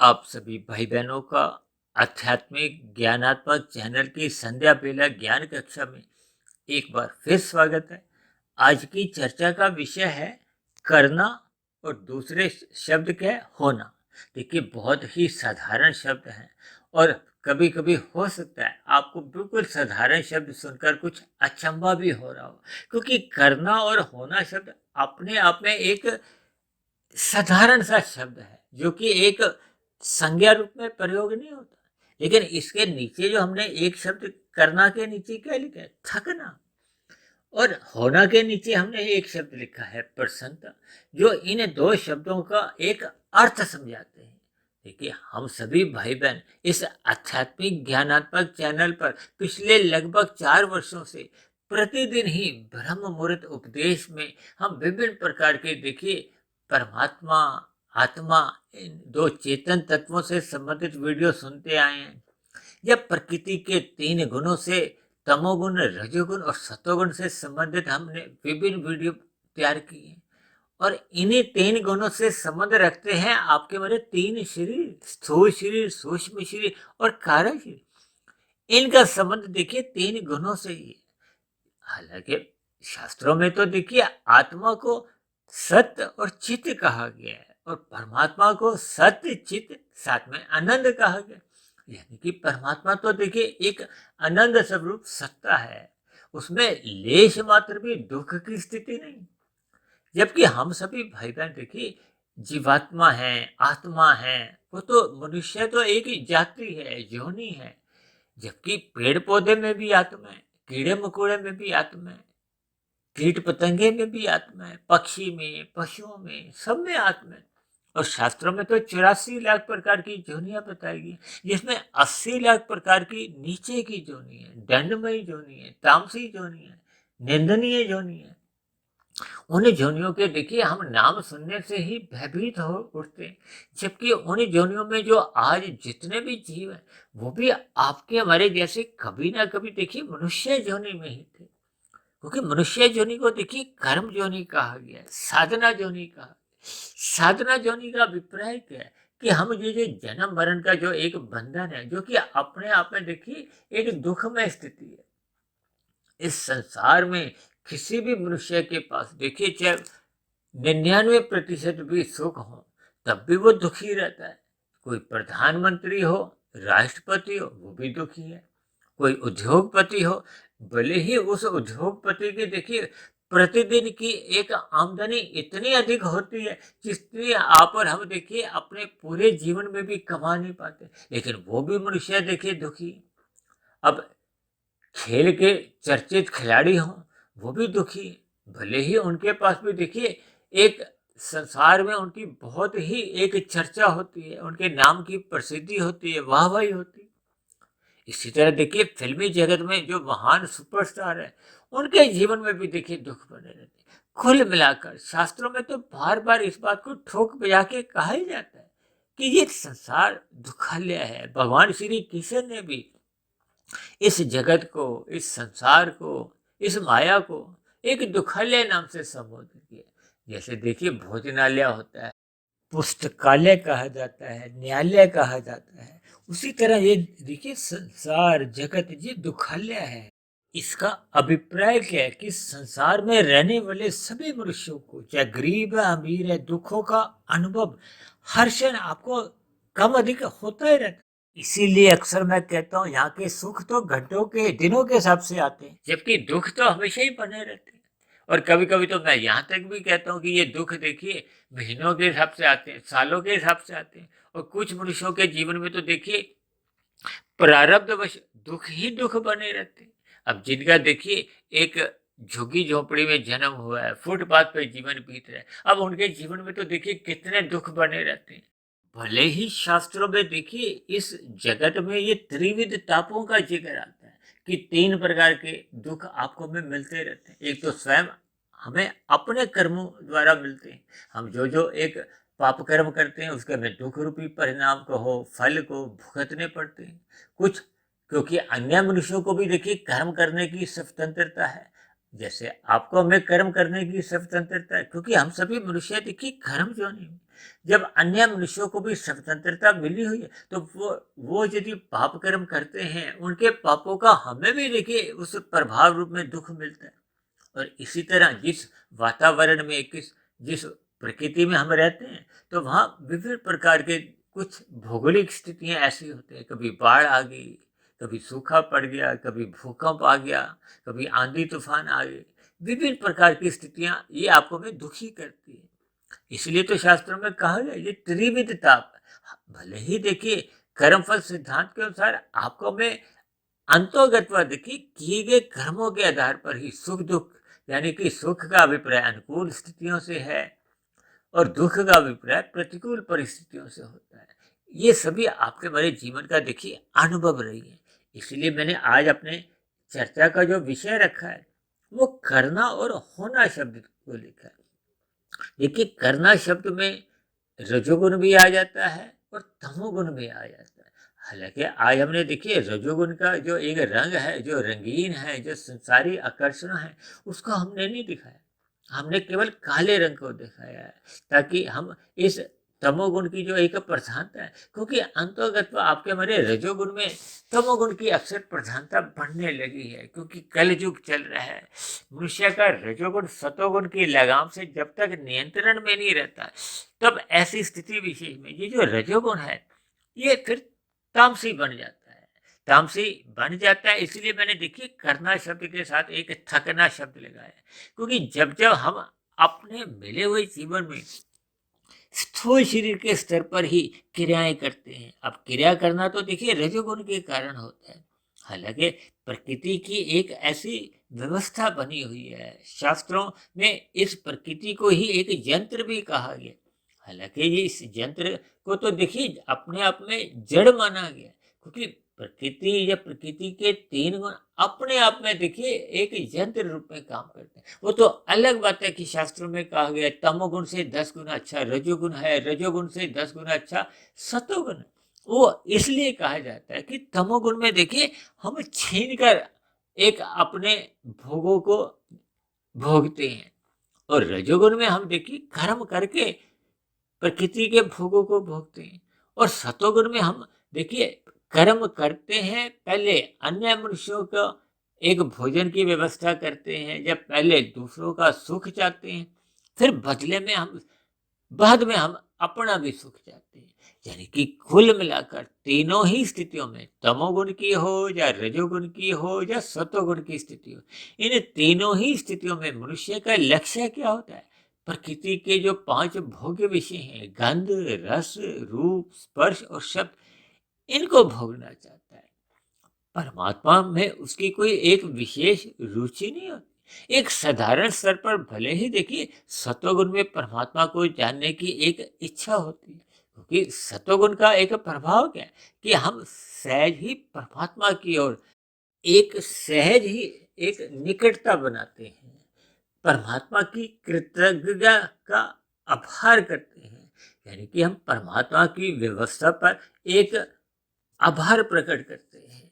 आप सभी भाई बहनों का आध्यात्मिक ज्ञानात्मक चैनल की संध्या बेला ज्ञान कक्षा में एक बार फिर स्वागत है। आज की चर्चा का विषय है करना और दूसरे शब्द क्या है होना। देखिए बहुत ही साधारण शब्द है और कभी कभी हो सकता है आपको बिल्कुल साधारण शब्द सुनकर कुछ अचंभा भी हो रहा हो, क्योंकि करना और होना शब्द अपने आप में एक साधारण सा शब्द है जो कि एक संज्ञा रूप में प्रयोग नहीं होता। लेकिन इसके नीचे जो हमने एक शब्द करना के नीचे क्या लिखा है, थकना, और होना के नीचे हमने एक शब्द लिखा है प्रसन्नता, जो इन दो शब्दों का एक अर्थ समझाते हैं। देखिए हम सभी भाई बहन इस आध्यात्मिक ज्ञानात्मक चैनल पर पिछले लगभग 4 वर्षों से प्रतिदिन ही ब्रह्म मुहूर्त उपदेश में हम विभिन्न प्रकार के देखिए परमात्मा, आत्मा, इन दो चेतन तत्वों से संबंधित वीडियो सुनते आए हैं। या प्रकृति के 3 गुणों से तमोगुण, रजोगुण और सतोगुण से संबंधित हमने विभिन्न वीडियो तैयार किए हैं। और इन्हीं 3 गुणों से संबंध रखते हैं आपके मेरे 3 शरीर, स्थूल शरीर, सूक्ष्म शरीर और कारण शरीर। इनका संबंध देखिए 3 गुणों से ही है। हालांकि शास्त्रों में तो देखिए आत्मा को सत्य और चित्त कहा गया है और परमात्मा को सत्य, चित्त, साथ में आनंद कहा गया। यानी कि परमात्मा तो देखिए एक आनंद स्वरूप सत्ता है, उसमें लेश मात्र भी दुख की स्थिति नहीं। जबकि हम सभी भाई बहन देखिए जीवात्मा है, आत्मा है, वो तो मनुष्य तो एक जाति है, योनि है। जबकि पेड़ पौधे में भी आत्मा है, कीड़े मकोड़े में भी आत्मा है, कीट पतंगे में भी आत्मा है, पक्षी में, पशुओं में, सब में आत्मा है। और शास्त्रों में तो 84 लाख प्रकार की जोनियां बताई गई, जिसमें 80 लाख प्रकार की नीचे की जोनी है, दंडमयी जोनी है, तामसी जोनी है, निंदनीय जोनी है। उन जोनियों के देखिए हम नाम सुनने से ही भयभीत हो उठते हैं। जबकि उन जोनियों में जो आज जितने भी जीव हैं वो भी आपके हमारे जैसे कभी ना कभी देखिए मनुष्य जोनी में ही थे। क्योंकि मनुष्य जोनि को देखिए कर्म जोनि कहा गया है, साधना जोनि कहा। साधना जोनि का अभिप्राय क्या है कि हम ये जो जन्म मरण का जो एक बंधन है, जो कि अपने आप में देखिए एक दुखमय स्थिति है। इस संसार में किसी भी मनुष्य के पास देखिए चाहे 99% भी सुख हो, तब भी वो दुखी रहता है। कोई प्रधानमंत्री हो, राष्ट्रपति हो, वो भी दुखी है। कोई उद्योगपति हो, भले ही उस उद्योगपति की देखिए प्रतिदिन की एक आमदनी इतनी अधिक होती है जितनी आप और हम देखिए अपने पूरे जीवन में भी कमा नहीं पाते, लेकिन वो भी मनुष्य देखिए दुखी। अब खेल के चर्चित खिलाड़ी हों, वो भी दुखी है। भले ही उनके पास भी देखिए एक संसार में उनकी बहुत ही एक चर्चा होती है, उनके नाम की प्रसिद्धि होती है, वाहवाही होती है। इसी तरह देखिए फिल्मी जगत में जो महान सुपरस्टार है, उनके जीवन में भी देखिए दुख बने रहते हैं। कुल मिलाकर शास्त्रों में तो बार बार इस बात को ठोक बजा के कहा ही जाता है कि ये संसार दुखालय है। भगवान श्री कृष्ण ने भी इस जगत को, इस संसार को, इस माया को एक दुखालय नाम से संबोधित किया। जैसे देखिए भोजनालय होता है, पुस्तकालय कहा जाता है, न्यायालय कहा जाता है, उसी तरह ये देखिए संसार जगत ये दुखालय है। इसका अभिप्राय क्या है कि संसार में रहने वाले सभी मनुष्यों को, चाहे गरीब है अमीर है, दुखों का अनुभव हर क्षण आपको कम अधिक होता ही रहता है। इसीलिए अक्सर मैं कहता हूँ यहाँ के सुख तो घंटों के, दिनों के हिसाब से आते हैं, जबकि दुख तो हमेशा ही बने रहते हैं। और कभी कभी तो मैं यहाँ तक भी कहता हूँ कि ये दुख देखिए महीनों के हिसाब से आते हैं, सालों के हिसाब से आते हैं। और कुछ मनुष्यों के जीवन में तो देखिए प्रारब्धवश दुख ही दुख बने रहते हैं। अब जिनका देखिए एक झुग्गी झोपड़ी में जन्म हुआ है, फुटपाथ पे जीवन बीत रहा है, अब उनके जीवन में तो देखिए कितने दुख बने रहते हैं। भले ही शास्त्रों में देखिए इस जगत में ये त्रिविध तापों का जिक्र आता है कि 3 प्रकार के दुख आपको में मिलते रहते हैं। एक तो स्वयं हमें अपने कर्मों द्वारा मिलते हैं। हम जो जो एक पाप कर्म करते हैं उसके हमें दुख रूपी परिणाम को हो, फल को भुगतने पड़ते हैं। कुछ क्योंकि अन्य मनुष्यों को भी देखिए कर्म करने की स्वतंत्रता है, जैसे आपको हमें कर्म करने की स्वतंत्रता है, क्योंकि हम सभी मनुष्य देखिए कर्म जो नहीं। जब अन्य मनुष्यों को भी स्वतंत्रता मिली हुई है तो वो यदि पाप कर्म करते हैं, उनके पापों का हमें भी देखिए उस प्रभाव रूप में दुख मिलता है। और इसी तरह जिस वातावरण में जिस प्रकृति में हम रहते हैं, तो वहाँ विभिन्न प्रकार के कुछ भौगोलिक स्थितियाँ ऐसी होती हैं, कभी बाढ़ आ गई, कभी सूखा पड़ गया, कभी भूकंप आ गया, कभी आंधी तूफान आ गए। विभिन्न प्रकार की स्थितियाँ ये आपको में दुखी करती है। इसलिए तो शास्त्रों में कहा गया ये त्रिविध ताप। भले ही देखिए कर्मफल सिद्धांत के अनुसार आपको में अंतोगत्वा देखिए किए गए कर्मों के आधार पर ही सुख दुख, यानी कि सुख का अभिप्राय अनुकूल स्थितियों से है और दुख का अभिप्राय प्रतिकूल परिस्थितियों से होता है। ये सभी आपके मेरे जीवन का देखिए अनुभव रही है। इसलिए मैंने आज अपने चर्चा का जो विषय रखा है वो करना और होना शब्द को लिखा है। देखिए करना शब्द में रजोगुण भी आ जाता है और तमोगुण भी आ जाता है। हालांकि आज हमने देखिए रजोगुण का जो एक रंग है, जो रंगीन है, जो संसारी आकर्षण है, उसको हमने नहीं दिखाया। हमने केवल काले रंग को दिखाया है ताकि हम इस तमोगुण की जो एक प्रधानता है, क्योंकि अंतर्गत आपके हमारे रजोगुण में तमोगुण की अक्सर प्रधानता बढ़ने लगी है, क्योंकि कल युग चल रहा है। मनुष्य का रजोगुण सतोगुण की लगाम से जब तक नियंत्रण में नहीं रहता, तब ऐसी स्थिति विशेष में ये जो रजोगुण है ये फिर तामसी बन जाता है। तामसी बन जाता है, इसलिए मैंने देखिए करना शब्द के साथ एक थकना शब्द लगाया, क्योंकि जब जब हम अपने मिले हुए जीवन में स्थूल शरीर के स्तर पर ही क्रियाएं करते हैं। अब क्रिया करना तो देखिए रजोगुण के कारण होता है। हालांकि प्रकृति की एक ऐसी व्यवस्था बनी हुई है, शास्त्रों में इस प्रकृति को ही एक यंत्र भी कहा गया। हालांकि ये इस यंत्र को तो देखिए अपने आप में जड़ माना गया, क्योंकि प्रकृति या प्रकृति के तीन गुण अपने आप में देखिए एक यंत्र रूप में काम करते हैं। वो तो अलग बात है कि शास्त्रों में कहा गया तमोगुण से 10 गुना अच्छा रजोगुण है, रजोगुण से 10 गुना अच्छा सतोगुण है। वो इसलिए कहा जाता है कि तमोगुण में देखिए हम छीन कर एक अपने भोगों को भोगते हैं, और रजोगुण में हम देखिए कर्म करके प्रकृति के भोगों को भोगते हैं, और सतोगुण में हम देखिए कर्म करते हैं, पहले अन्य मनुष्यों का एक भोजन की व्यवस्था करते हैं, जब पहले दूसरों का सुख चाहते हैं, फिर बदले में हम बाद में हम अपना भी सुख चाहते हैं। यानी कि कुल मिलाकर तीनों ही स्थितियों में, तमोगुण की हो या रजोगुण की हो या सतोगुण की स्थिति हो, इन तीनों ही स्थितियों में मनुष्य का लक्ष्य क्या होता है? प्रकृति के जो 5 भोग्य विषय हैं, गंध, रस, रूप, स्पर्श और शब्द, इनको भोगना चाहता है। परमात्मा में उसकी कोई एक विशेष रुचि नहीं होती। एक साधारण स्तर पर भले ही देखिए सत्वगुण में परमात्मा को जानने की एक इच्छा होती है, क्योंकि सत्वगुण का एक प्रभाव क्या है कि हम सहज ही परमात्मा की ओर एक सहज ही एक निकटता बनाते हैं, परमात्मा की कृतज्ञता का आभार करते हैं। यानी कि हम परमात्मा की व्यवस्था पर एक आभार प्रकट करते हैं।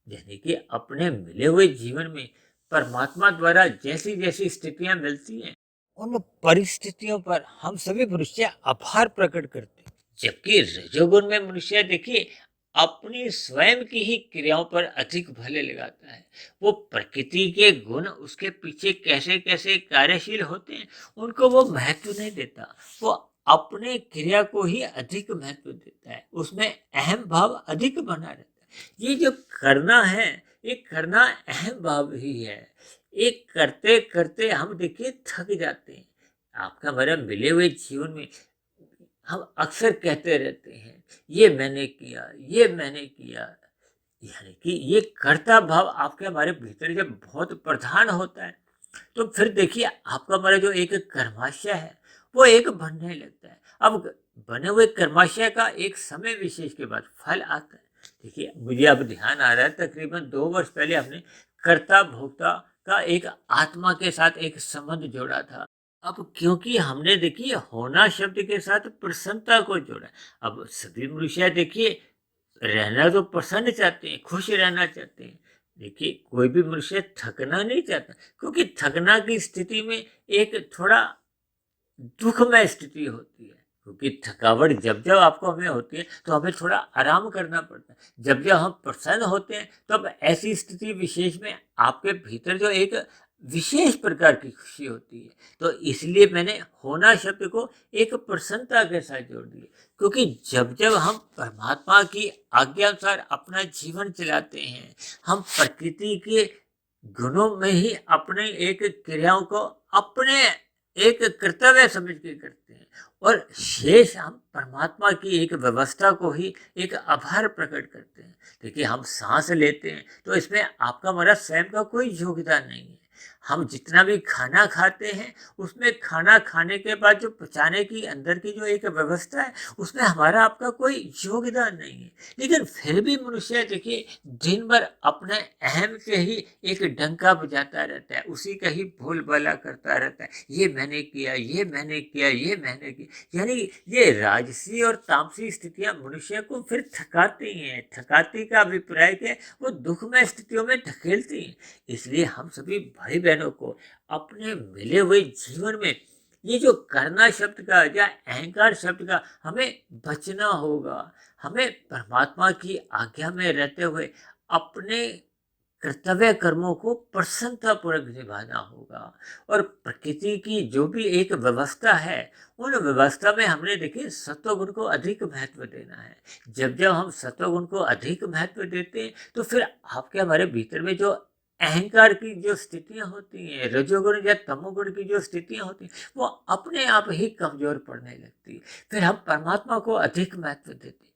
यानी कि अपने मिले हुए जीवन में परमात्मा द्वारा जैसी जैसी स्थितियां मिलती हैं, उन परिस्थितियों पर हम सभी मनुष्य आभार प्रकट करते हैं। जबकि रजोगुण में मनुष्य देखिए अपनी स्वयं की ही क्रियाओं पर अधिक भले लगाता है। वो प्रकृति के गुण उसके पीछे कैसे कैसे कार्यशील होते हैं, उनको वो महत्व नहीं देता। वो अपने क्रिया को ही अधिक महत्व देता है, उसमें अहम भाव अधिक बना रहता है। ये जो करना है, ये करना अहम भाव ही है। एक करते करते हम देखिए थक जाते हैं। आपका मेरा मिले हुए जीवन में हम अक्सर कहते रहते हैं ये मैंने किया, ये मैंने किया। यानी कि ये कर्ता भाव आपके हमारे भीतर जब बहुत प्रधान होता है, तो फिर देखिए आपका हमारा जो एक कर्माशय है वो एक बनने लगता है। अब बने हुए कर्माशय का एक समय विशेष के बाद फल आता है। देखिए मुझे अब ध्यान आ रहा है, तकरीबन 2 वर्ष पहले हमने कर्ता भोक्ता का एक आत्मा के साथ एक संबंध जोड़ा था। अब क्योंकि हमने देखिए होना शब्द के साथ प्रसन्नता को जोड़ा। अब सभी मनुष्य देखिए रहना तो प्रसन्न चाहते हैं, खुश रहना चाहते हैं। देखिए कोई भी मनुष्य थकना नहीं चाहता, क्योंकि थकना की स्थिति में एक थोड़ा दुखमय स्थिति होती है। क्योंकि थकावट जब जब आपको हमें होती है तो हमें थोड़ा आराम करना पड़ता है। जब जब हम प्रसन्न होते हैं तब ऐसी स्थिति विशेष में आपके भीतर जो एक विशेष प्रकार की खुशी होती है। तो इसलिए मैंने होना शब्द को एक प्रसन्नता के साथ जोड़ दिया, क्योंकि जब जब हम परमात्मा की आज्ञानुसार अपना जीवन चलाते हैं, हम प्रकृति के गुणों में ही अपने एक क्रियाओं को अपने एक कर्तव्य समझ के करते हैं, और शेष हम परमात्मा की एक व्यवस्था को ही एक आभार प्रकट करते हैं। देखिए, हम सांस लेते हैं तो इसमें आपका हमारा स्वयं का कोई योगदान नहीं है। हम जितना भी खाना खाते हैं उसमें खाना खाने के बाद जो पचाने की अंदर की जो एक व्यवस्था है उसमें हमारा आपका कोई योगदान नहीं है। लेकिन फिर भी मनुष्य देखिए दिन भर अपने अहम से ही एक डंका बजाता रहता है, उसी का ही भूलभला करता रहता है। ये मैंने किया, ये मैंने किया, ये मैंने किया। यानी ये राजसी और तामसी स्थितियां मनुष्य को फिर थकाती हैं। थकाती का अभिप्राय है वो दुखमय स्थितियों में ढकेलती हैं। इसलिए हम सभी भाई बहनों को अपने मिले हुए जीवन में ये जो करना शब्द का या अहंकार शब्द का हमें बचना होगा। हमें परमात्मा की आज्ञा में रहते हुए अपने कर्तव्य कर्मों को प्रसन्नतापूर्वक निभाना होगा, और प्रकृति की जो भी एक व्यवस्था है उन व्यवस्था में हमने देखिए सत्वगुण को अधिक महत्व देना है। जब जब हम सत्वगुण को अधिक महत्व देते हैं तो फिर आपके हमारे भीतर में जो अहंकार की जो स्थितियां होती हैं, रजोगुण या तमोगुण की जो स्थितियां होती हैं, वो अपने आप ही कमजोर पड़ने लगती है। फिर हम परमात्मा को अधिक महत्व देते हैं।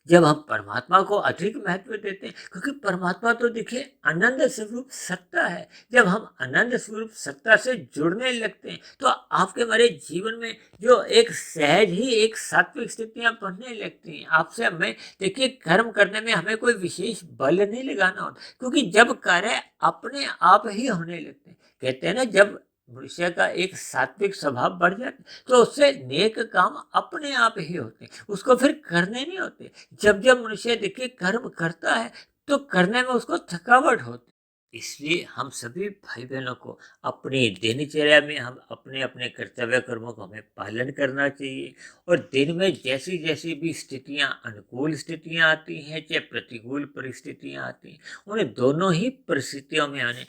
जब हम परमात्मा को अधिक महत्व देते हैं, क्योंकि परमात्मा तो देखिए आनंद स्वरूप सत्ता है। जब हम आनंद स्वरूप सत्ता से जुड़ने लगते हैं तो आपके हमारे जीवन में जो एक सहज ही एक सात्विक स्थितियां बनने लगती हैं। आपसे हमें देखिए कर्म करने में हमें कोई विशेष बल नहीं लगाना होता, क्योंकि जब कार्य अपने आप ही होने लगते हैं। कहते हैं ना, जब मनुष्य का एक सात्विक स्वभाव बढ़ जाता है तो उससे नेक काम अपने आप ही होते हैं, उसको फिर करने नहीं होते। जब जब मनुष्य देखिए कर्म करता है तो करने में उसको थकावट होती है। इसलिए हम सभी भाई बहनों को अपनी दिनचर्या में हम अपने अपने कर्तव्य कर्मों को हमें पालन करना चाहिए, और दिन में जैसी जैसी भी स्थितियां, अनुकूल स्थितियां आती हैं चाहे प्रतिकूल परिस्थितियां आती हैं, उन्हें दोनों ही परिस्थितियों में आने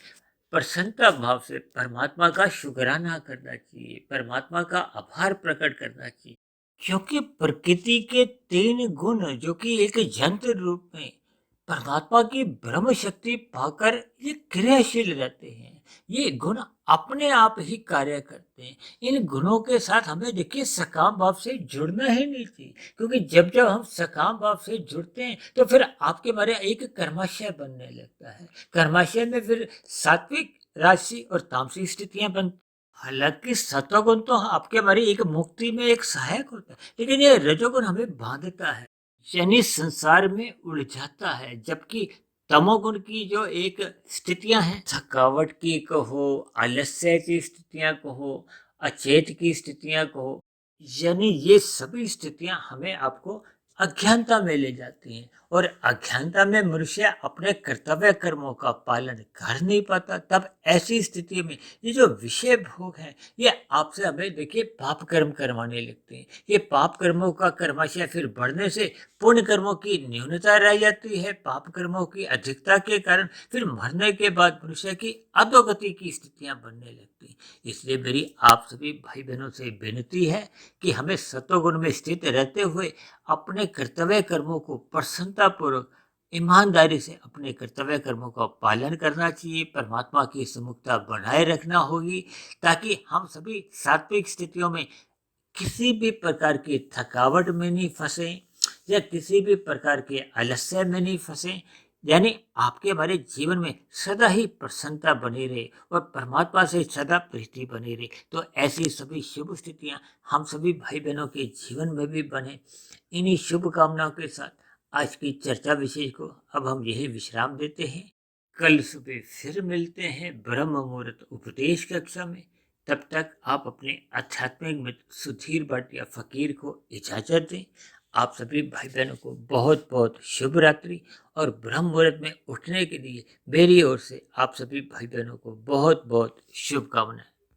प्रसन्नता भाव से परमात्मा का शुक्राना करना चाहिए, परमात्मा का आभार प्रकट करना चाहिए। क्योंकि प्रकृति के 3 गुण जो कि एक यंत्र रूप में परमात्मा की ब्रह्म शक्ति पाकर ये क्रियाशील रहते हैं। ये गुण अपने आप ही कार्य करते हैं। इन गुणों के साथ हमें देखिए सकाम भाव से जुड़ना ही नहीं चाहिए, क्योंकि जब जब हम सकाम भाव से जुड़ते हैं तो फिर आपके हमारे एक कर्माशय बनने लगता है। कर्माशय में फिर सात्विक, राजसी और तामसी स्थितियां बनती। हालांकि सत्वगुण तो आपके हमारी एक मुक्ति में एक सहायक होता है, लेकिन ये रजोगुण हमें बांधता है, यानी संसार में उलझाता है। जबकि तमोगुण की जो एक स्थितियां हैं, थकावट की कहो, आलस्य की स्थितियां कहो, अचेत की स्थितियां कहो, यानी ये सभी स्थितियां हमें आपको अज्ञानता में ले जाती हैं, और अज्ञानता में मनुष्य अपने कर्तव्य कर्मों का पालन कर नहीं पाता। तब ऐसी स्थिति में ये जो विषय भोग है ये आपसे हमें देखिए पाप कर्म करवाने लगते हैं। ये पाप कर्मों का कर्माशय फिर बढ़ने से पुण्य कर्मों की न्यूनता रह जाती है। पाप कर्मों की अधिकता के कारण फिर मरने के बाद मनुष्य की अधोगति की स्थितियां बनने लगती हैं। इसलिए मेरी आप सभी भाई बहनों से विनती है कि हमें सत्वगुण में स्थित रहते हुए अपने कर्तव्य कर्मों को प्रसन्नतापूर्वक, ईमानदारी से अपने कर्तव्य कर्मों का पालन करना चाहिए। परमात्मा की सम्मुखता बनाए रखना होगी, ताकि हम सभी सात्विक स्थितियों में किसी भी प्रकार की थकावट में नहीं फंसे, या किसी भी प्रकार के आलस्य में नहीं फंसे। यानी आपके हमारे जीवन में सदा ही प्रसन्नता बनी रहे और परमात्मा से सदा प्रीति बनी रहे। तो ऐसी सभी शुभ स्थितियां हम सभी भाई बहनों के जीवन में भी बने। इन्हीं शुभ कामनाओं के साथ आज की चर्चा विषय को अब हम यही विश्राम देते हैं। कल सुबह फिर मिलते हैं ब्रह्म मुहूर्त उपदेश कक्षा में। तब तक आप अपने आध्यात्मिक मित्र सुधीर भट्ट या फकीर को इजाजत दें। आप सभी भाई बहनों को बहुत बहुत शुभ रात्रि, और ब्रह्म मुहूर्त में उठने के लिए मेरी ओर से आप सभी भाई बहनों को बहुत बहुत शुभकामनाएं।